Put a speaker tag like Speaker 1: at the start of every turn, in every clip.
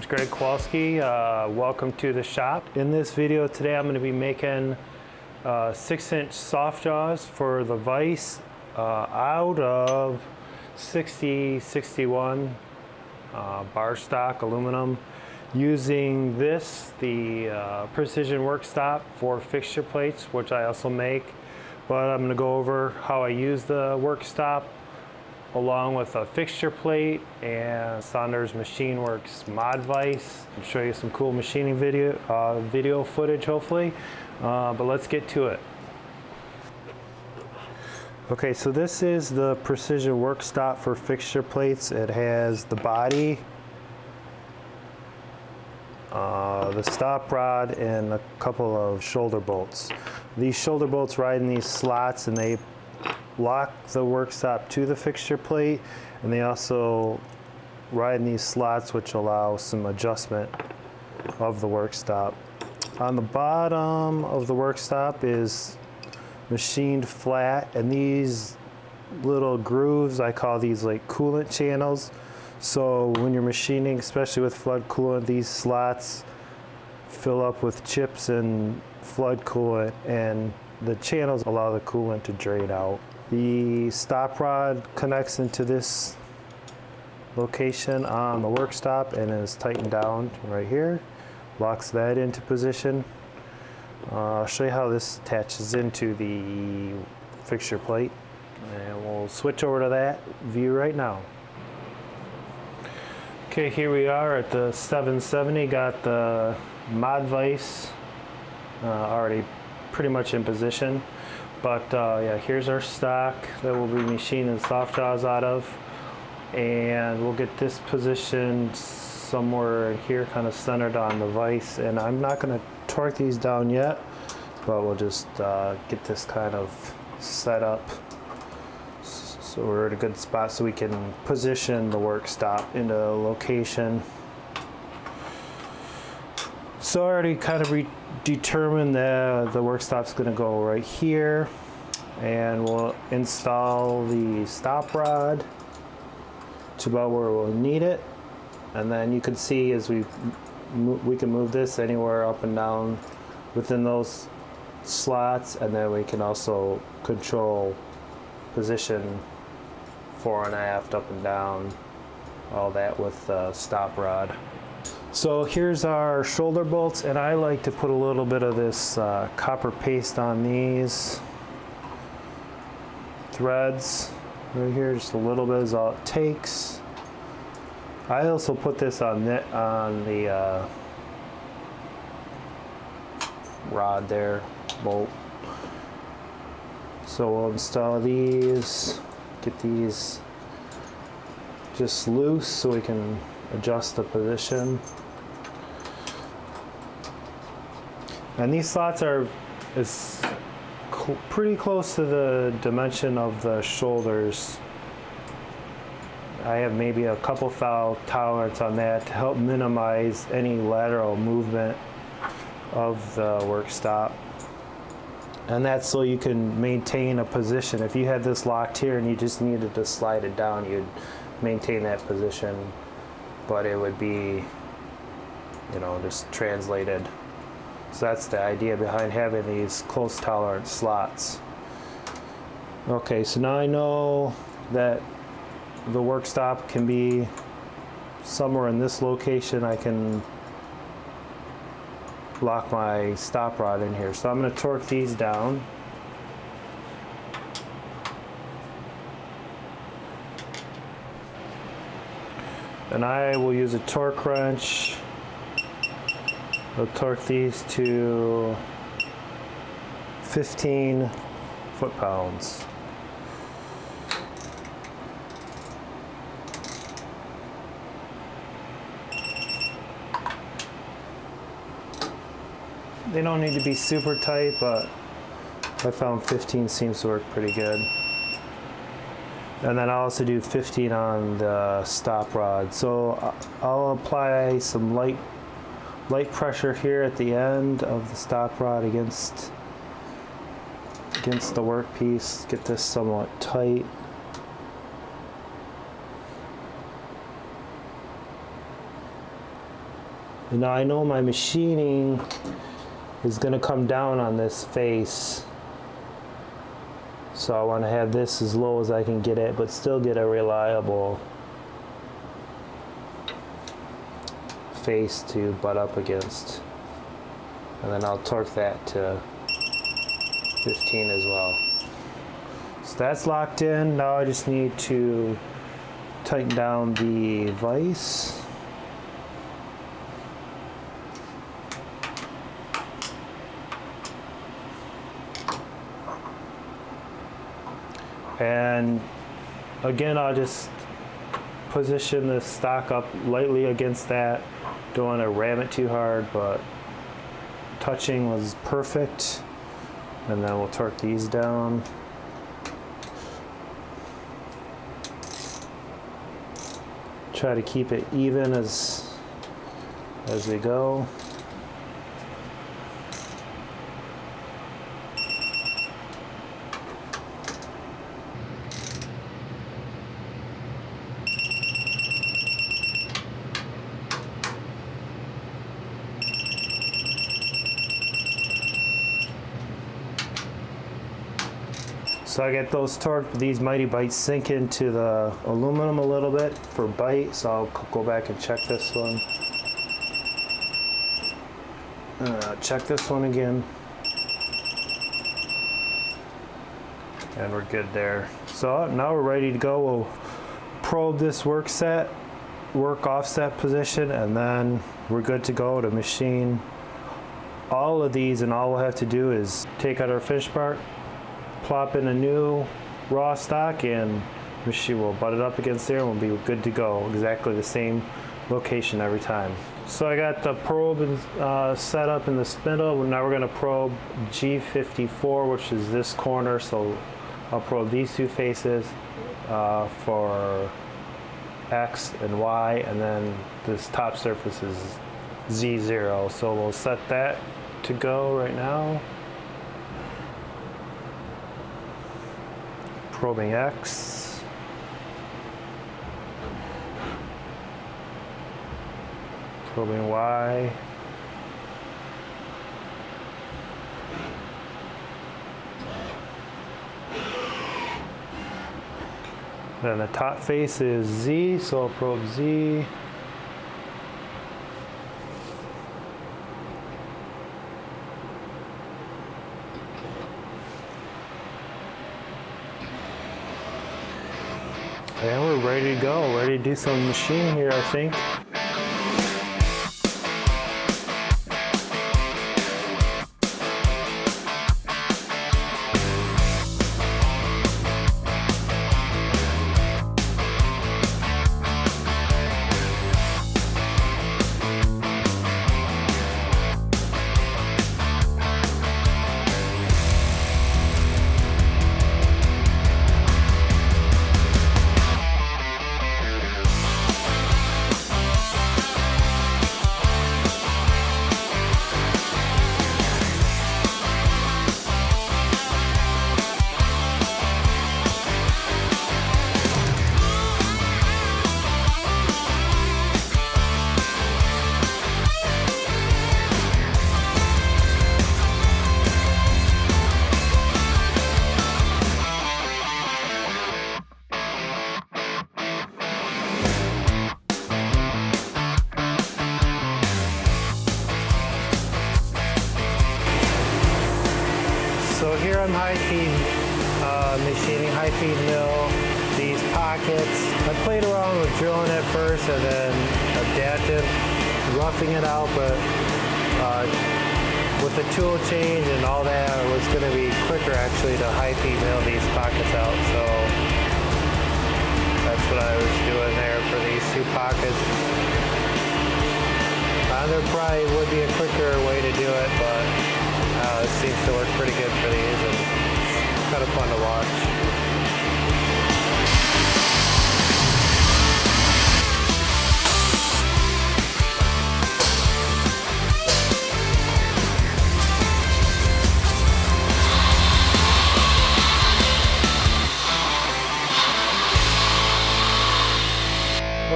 Speaker 1: Greg Kowalski. Welcome to the shop. In this video today I'm going to be making 6-inch soft jaws for the Vise out of 6061 bar stock aluminum, using the Precision work stop for fixture plates, which I also make. But I'm going to go over how I use the work stop along with a fixture plate and Saunders Machine Works Mod Vise. I'll show you some cool machining video footage hopefully, but let's get to it. Okay, so this is the Precision work stop for fixture plates. It has the body, the stop rod, and a couple of shoulder bolts. These shoulder bolts ride in these slots and they lock the work stop to the fixture plate, and they also ride in these slots which allow some adjustment of the work stop. On the bottom of the work stop is machined flat, and these little grooves, I call these like coolant channels. So when you're machining, especially with flood coolant, these slots fill up with chips and flood coolant, and the channels allow the coolant to drain out. The stop rod connects into this location on the work stop and is tightened down right here. Locks that into position. I'll show you how this attaches into the fixture plate, and we'll switch over to that view right now. Okay, here we are at the 770. Got the Mod Vise already pretty much in position. But yeah, here's our stock that we'll be machining soft jaws out of, and we'll get this positioned somewhere here, kind of centered on the vise. And I'm not going to torque these down yet, but we'll just get this kind of set up so we're at a good spot so we can position the work stop into a location. So I already kind of determined that the work stop's going to go right here, and we'll install the stop rod to about where we'll need it. And then you can see as we can move this anywhere up and down within those slots, and then we can also control position fore and aft, up and down, all that with the stop rod. So here's our shoulder bolts, and I like to put a little bit of this copper paste on these threads right here. Just a little bit is all it takes. I also put this on the rod there, bolt. So we'll install these, get these just loose so we can adjust the position. And these slots are pretty close to the dimension of the shoulders. I have maybe a couple thou tolerance on that to help minimize any lateral movement of the work stop. And that's so you can maintain a position. If you had this locked here and you just needed to slide it down, you'd maintain that position, but it would be, you know, just translated. So that's the idea behind having these close tolerance slots. Okay, so now I know that the work stop can be somewhere in this location. I can lock my stop rod in here. So I'm going to torque these down. And I will use a torque wrench. I'll torque these to 15 foot-pounds. They don't need to be super tight, but I found 15 seems to work pretty good. And then I'll also do 15 on the stop rod. So I'll apply some light pressure here at the end of the stop rod against the workpiece. Get this somewhat tight. Now I know my machining is going to come down on this face, so I want to have this as low as I can get it, but still get a reliable face to butt up against. And then I'll torque that to 15 as well. So that's locked in. Now I just need to tighten down the vise. And again, I'll just position the stock up lightly against that. Don't want to ram it too hard, but touching was perfect. And then we'll torque these down. Try to keep it even as we go. So I get those torqued. These Mighty Bites sink into the aluminum a little bit for bite, so I'll go back and check this one. Check this one again. And we're good there. So now we're ready to go. We'll probe this work offset position, and then we're good to go to machine all of these, and all we'll have to do is take out our fish part, plop in a new raw stock, and machine will butt it up against there and we'll be good to go. Exactly the same location every time. So I got the probe set up in the spindle. Now we're going to probe G54, which is this corner. So I'll probe these two faces for X and Y, and then this top surface is Z0. So we'll set that to go right now. Probing X. Probing Y. Then the top face is Z, so I'll probe Z. And we're ready to go, ready to do some machining here, I think. So here I'm high-feed machining, high-feed mill, these pockets. I played around with drilling at first and then adapted, roughing it out, but with the tool change and all that, it was going to be quicker actually to high-feed mill these pockets out. So that's what I was doing there for these two pockets. There probably would be a quicker way to do it, but it seems to work pretty good for these, and it's kind of fun to watch.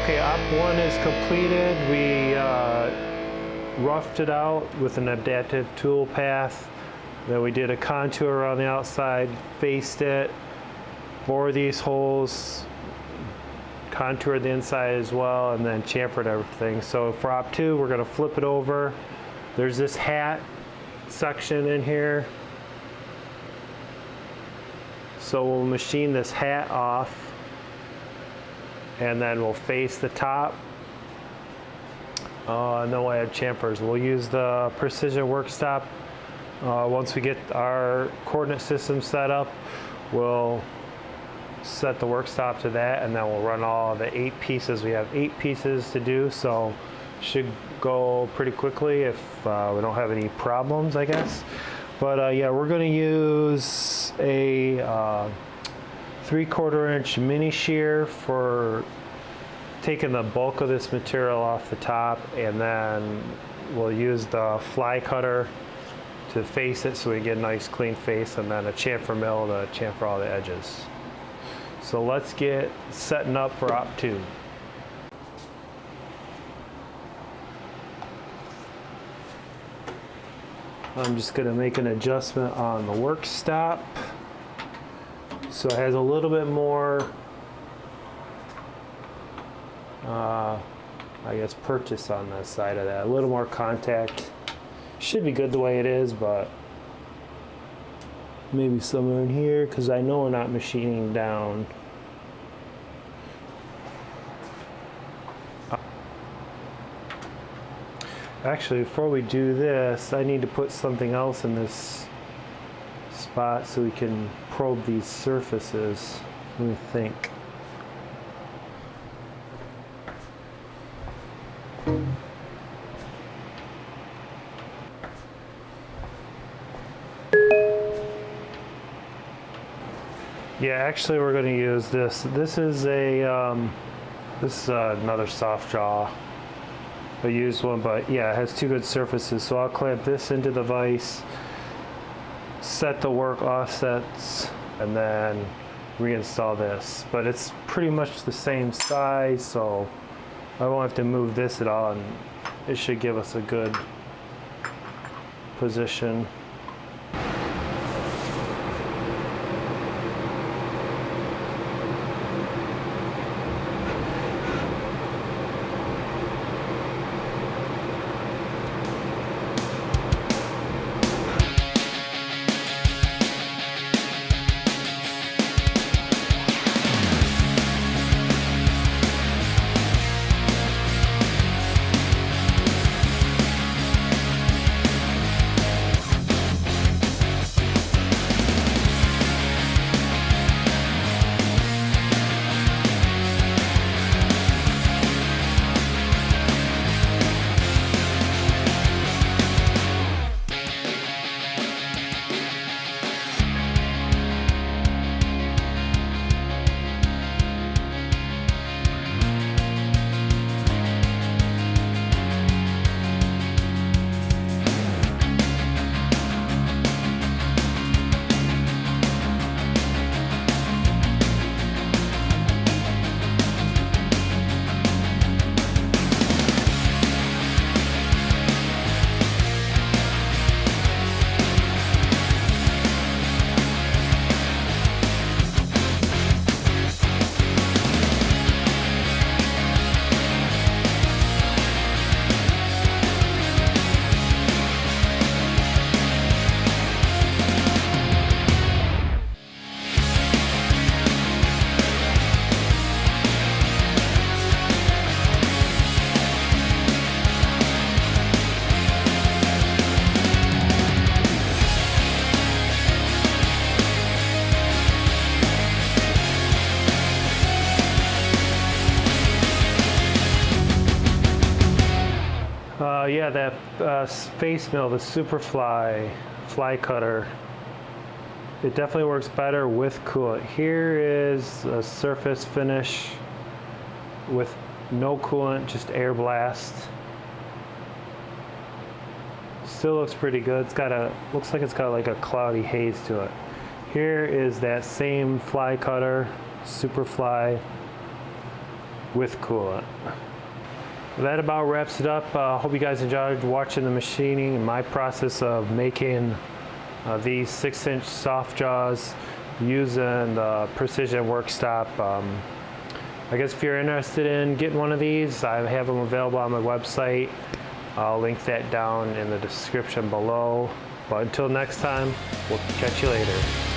Speaker 1: Okay, op 1 is completed. We roughed it out with an adaptive tool path. Then we did a contour around the outside, faced it, bored these holes, contoured the inside as well, and then chamfered everything. So for op 2, we're gonna flip it over. There's this hat section in here. So we'll machine this hat off, and then we'll face the top. And then we'll add chamfers. We'll use the Precision work stop. Once we get our coordinate system set up, we'll set the work stop to that, and then we'll run all the 8 pieces. We have 8 pieces to do, so should go pretty quickly if we don't have any problems, I guess. But yeah, we're going to use a 3/4 inch mini shear for taking the bulk of this material off the top, and then we'll use the fly cutter to face it so we get a nice clean face, and then a chamfer mill to chamfer all the edges. So let's get setting up for op 2. I'm just going to make an adjustment on the work stop so it has a little bit more I guess purchase on the side of that, a little more contact. Should be good the way it is, but maybe somewhere in here, because I know we're not machining down. Actually, before we do this, I need to put something else in this spot so we can probe these surfaces. Let me think. Yeah, actually we're going to use this. This is another soft jaw, a used one, but yeah, it has 2 good surfaces. So I'll clamp this into the vise, set the work offsets, and then reinstall this. But it's pretty much the same size, so I won't have to move this at all, and it should give us a good position. Yeah, that face mill, the Superfly fly cutter, it definitely works better with coolant. Here is a surface finish with no coolant, just air blast. Still looks pretty good. It's got looks like it's got like a cloudy haze to it. Here is that same fly cutter, Superfly, with coolant. That about wraps it up. Hope you guys enjoyed watching the machining and my process of making these 6-inch soft jaws using the Precision work stop. I guess if you're interested in getting one of these, I have them available on my website. I'll link that down in the description below. But until next time, we'll catch you later.